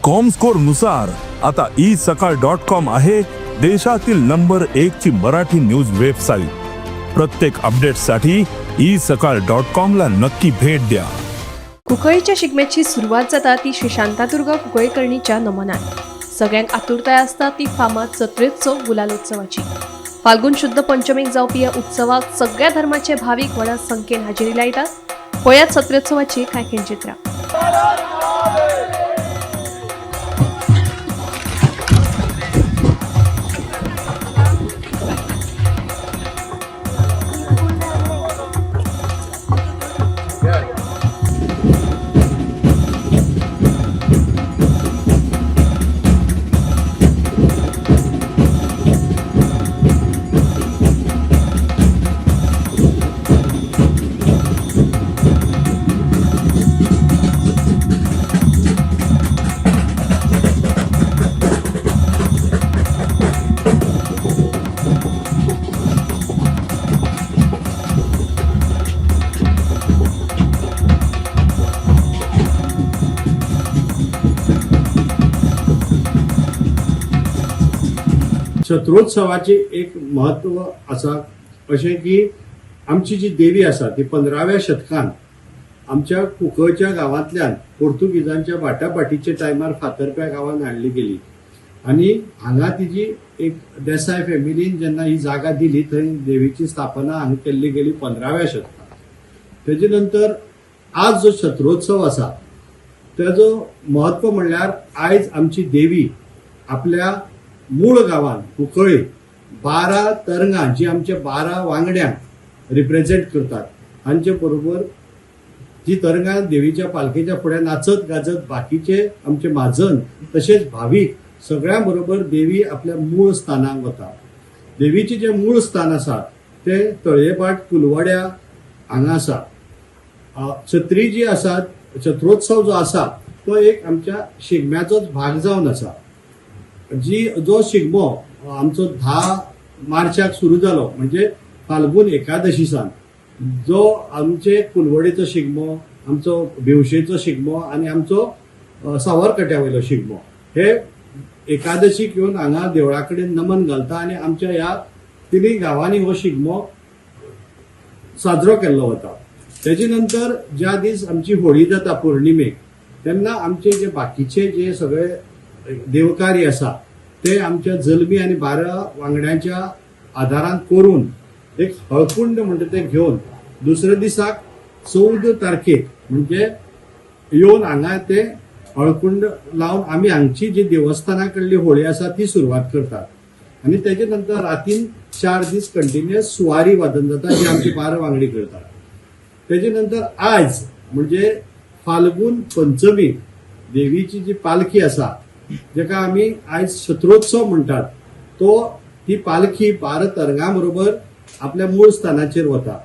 Comscore नुसार आता isakal.com आहे देशातील नंबर 1 ची मराठी न्यूज वेबसाईट। प्रत्येक अपडेटसाठी isakal.com ला नक्की भेट द्या। कुंकळीच्या शिगम्याची सुरुवात जाता ती श्री शांतादुर्गा कुंकळीकर्णीच्या नमनान। सगळ्यांक आतुरताय आसता ती फामाद जत्रेचो गुलालोत्सवाची। फाल्गुन शुद्ध पंचमीक जावपी ह्या उत्सवाक सगळ्या धर्माचे भाविक व्हडा संख्येन हाजेरी लायतात। पळयात सत्रोत्सवाची कांय खिणचित्रां। छत्रोत्सवाचे एक महत्व असा अशें की आमची जी देवी आसा ती 15व्या शतकान आमच्या कुंकळच्या गांवांतल्यान पोर्तुगीजांच्या बाटाबाटीच्या टायमार फातर्प्या गांवांत हाडली गेली आणि हांगा तिजी एक देसाय फॅमिलीन जेन्ना ही जागा दिली थंय देवीची स्थापना हांगा केल्ली गेली 15व्या शतकान। तेजे नंतर आज जो छत्रोत्सव आसा तेजो महत्व म्हणल्यार आयज आमची देवी आपल्या मूळ गावान कुंकळी 12 तरंगां जी आमच्या 12 वांगड्यांक रिप्रेझेंट करतात हांचे बरोबर जी तरंगां देवीच्या पालखेच्या फुड्यान नाचत गाजत बाकीचे आमचे म्हाजन तशेंच भाविक सगळ्यां बरोबर देवी आपल्या मूळ स्थानाक वता। देवीचे जे मूळ स्थान आसा ते तळयेबाट कुलवाड्या हांगा आसा। छत्री जी आसा छत्रोत्सव जो आसा तो एक आमच्या शिगम्याचोच भाग जावन आसा। जो शिगमो आमचो 10 मार्चाक सुरू जालो म्हणजे फाल्गुन एकादशीसान जो आमचे कुलवडेचो शिगमो आमचो भिवशेचो शिगमो आणि आमचो सावरकट्या वयलो शिगमो हे एकादशीक येवन हांगा देवळा कडेन नमन घालता आणि आमच्या ह्या तिनी गांवांनी हो शिगमो साजरो केल्लो वता। तेजे नंतर ज्या दीस आमची होळी जाता पौर्णिमेक तेन्ना आमचे जे बाकीचे जे सगळे देवकार्य आसा ते आमच्या जल्मी आणि 12 वांगड्यांच्या आधारान करून एक हळकुंड म्हणटा ते घेवन दुसऱ्या दिसाक 14 तारखेक म्हणजे येवन हांगा ते हळकुंड लावन आमी हांगची जी देवस्थाना कडली होळी आसा ती सुरवात करतात आणि तेजे नंतर रातीन 4 दीस कंटिन्युअस सुवारी वादन जाता जी आमची 12 वांगडी करतात। तेजे नंतर आज म्हणजे फाल्गुन पंचमी देवीची जी पालखी आसा जेका आमी आयज छत्रोत्सव म्हणटात तो ती पालखी 12 तरंगां बरोबर आपल्या मूळ स्थानाचेर वता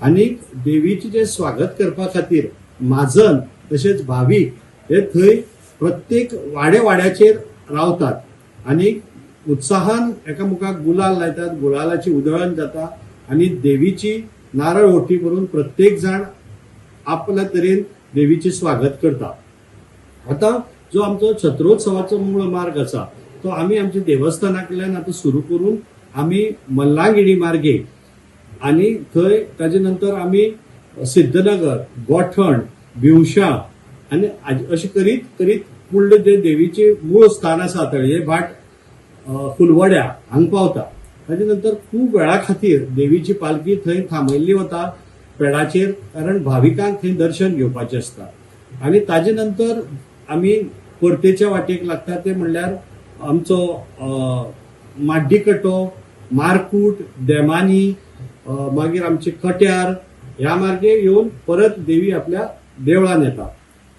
आणि देवीचे जे स्वागत करपा खातीर म्हाजन तशेंच भाविक हे थंय प्रत्येक वाड्याचेर रावतात आणि उत्साहान एकामेकाक गुलाल लायतात, गुलालाची उधळण जाता आणि देवीची नारळ ओटी करून प्रत्येक जाण आपल्या तरेन देवीचे स्वागत करता। आता जो आमचो छत्रोत्सवाचो मूळ मार्ग आसा तो आमी आमच्या देवस्थानाकडल्यान आता सुरू करून आमी मल्लांगिणी मार्गे आणि थंय ताजे नंतर आमी सिद्धनगर, गोठण, भिवशा आणि अशें करीत करीत फुडले जे देवीचे मूळ स्थान आसा तळयेबाट कुलवड्या हांगा पावता। ताजे नंतर खूब वेळा खातीर देवीची पालखी थंय थांबयल्ली वता पेडाचेर कारण भाविकांक थंय दर्शन घेवपाचें आसता आणि ताजे नंतर आमी परतेच्या वाटेक लागता ते म्हणल्यार आमचो माड्डीकटो, मारकूट, देमानी मागीर आमचे कट्यार ह्या मार्गे येवन परत देवी आपल्या देवळान येता।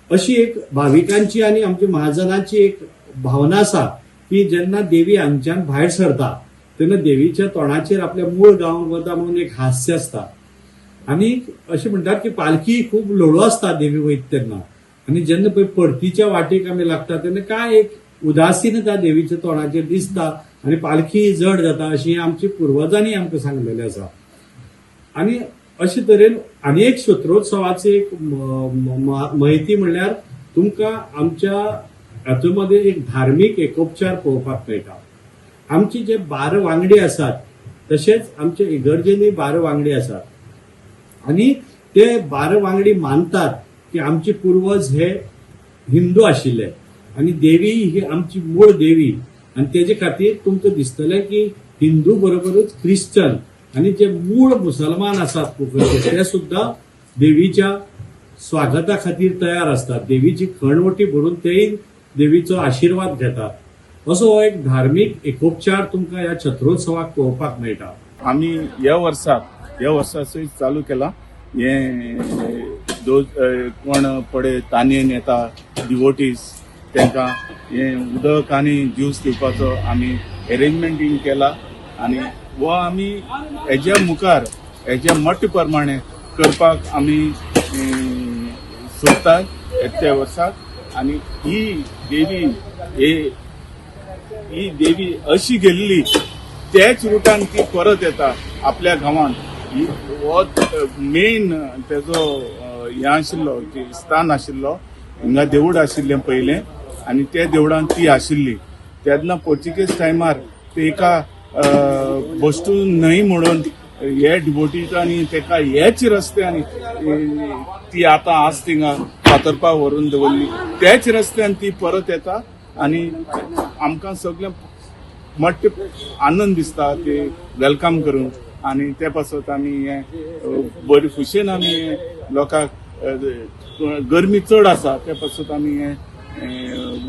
अशी एक भाविकांची आणि आमच्या महाजनांची एक भावना आसा की जेन्ना देवी हांगच्यान भायर सरता तेन्ना देवीच्या तोंडाचेर आपल्या मूळ गांवांक वता म्हणून एक हास्य आसता आणि अशें म्हणटात की पालखी खूब ल्हवू आसता देवी वयता तेन्ना आणि जेन्ना पळय परतीच्या वाटेक आमी लागता तेन्ना काय एक उदासीनता देवीच्या तोंडाचेर दिसता आणि पालखी जड जाता अशी आमची पूर्वजांनी आमकां सांगलेलें आसा। आणि अशे तरेन आनी एक छत्रोत्सवाची एक म्हायती म्हणल्यार तुमकां आमच्या हातूंमध्ये एक धार्मीक एकोपचार पळोवपाक मेळटा. आमची जे 12 वांगडी आसात तशेंच आमचे इगर्जेनी 12 वांगडी आसात आनी ते 12 वांगडी मानतात की आमचे पूर्वज हे हिंदू आशिल्ले आनी देवी ही आमची मूळ देवी आनी तेजे खातीर तुमकां दिसतलें की हिंदू बरोबरूच ख्रिश्चन आनी जे मूळ मुसलमान आसात कोंकणीचे ते सुद्धा देवीच्या स्वागता खातीर तयार असतात. देवीची खणवटी भरून तेय देवीचो आशीर्वाद घेतात. असो हो एक धार्मीक एकोपचार तुमकां ह्या छत्रोत्सवाक पळोवपाक मेळटा. आम्ही या वर्साचो चालू केला. हे कोण पडे तानेन येता डिवोटीज तांकां हे उदक आनी ज्यूस दिवपाचो आमी अरेंजमेंट केला आनी वो आमी हेज्या मुखार हेज्या मट्ट प्रमाणे करपाक आमी सोदतात त्या वर्साक. आनी ही देवी अशी गेल्ली त्याच रुटान ती परत येता आपल्या गांवांत. हो मेन तेजो हे आशिल्लो स्थान आशिल्लो. हिंगा देवूळ आशिल्लें पयलें आनी त्या देवळान ती आशिल्ली. तेन्ना पोर्चुगीज टायमार ते एका बस्तू न्हंय म्हणून हे डिवोटीजांनी तेका हेच रस्त्यान ती आतां आज थिंगा फातर्पा व्हरून दवरली. त्याच रस्त्यान ती परत येता आनी आमकां सगळें मट्ट आनंद दिसता ते वेलकम करून. आनी ते पासत आमी हे बरे खुशेन आमी लोकांक गरमी चड आसा ते पासत आमी हे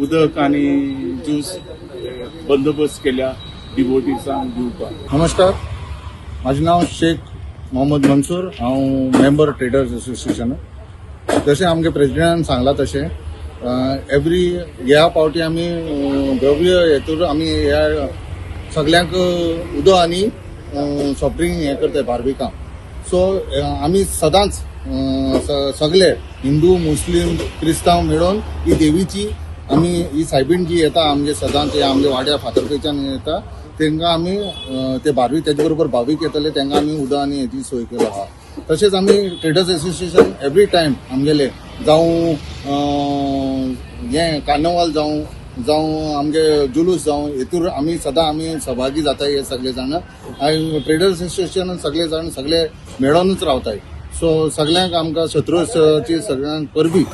उदक आनी ज्यूस बंदोबस्त केल्या डिवोटीसांक दिवपाक. नमस्कार, माझे नाव शेख मोहम्मद मंसूर. हांव मेंबर ट्रेडर्स असोसिएशन. जशें आमगे प्रेसिडेंटान सांगला तशें एवरी ह्या पावटी आमी भव्य हेतूर आमी ह्या सगल्यांक उदक आनी सॉफ्ट ड्रिंक हे करताय बार्बिकां. सो आमी सदांच सगळे हिंदू मुस्लीम क्रिस्तांव मेळून ही देवीची आमी ही सायबीण जी येता आमगे सदांच आमगे वाड्या फातर्पेच्यान येता तांकां आमी ते बारवी तेजे बरोबर भावीक येतले तांकां आमी उदक आनी हेची सोय केलो आहा. तशेंच आमी ट्रेडर्स एसोसिएशन एवरी टायम आमगेले जावं हे कार्निवाल जावं आमगे जुलूस जावं हेतूर आमी सदां आमी सहभागी जाताय. हे सगळे जाण ट्रेडर्स एसोसिएशन सगळे जाण सगळे मेळोनूच रावताय. सो सगळ्यांक आमकां शत्रुत्सवाची सगळ्यांक परबी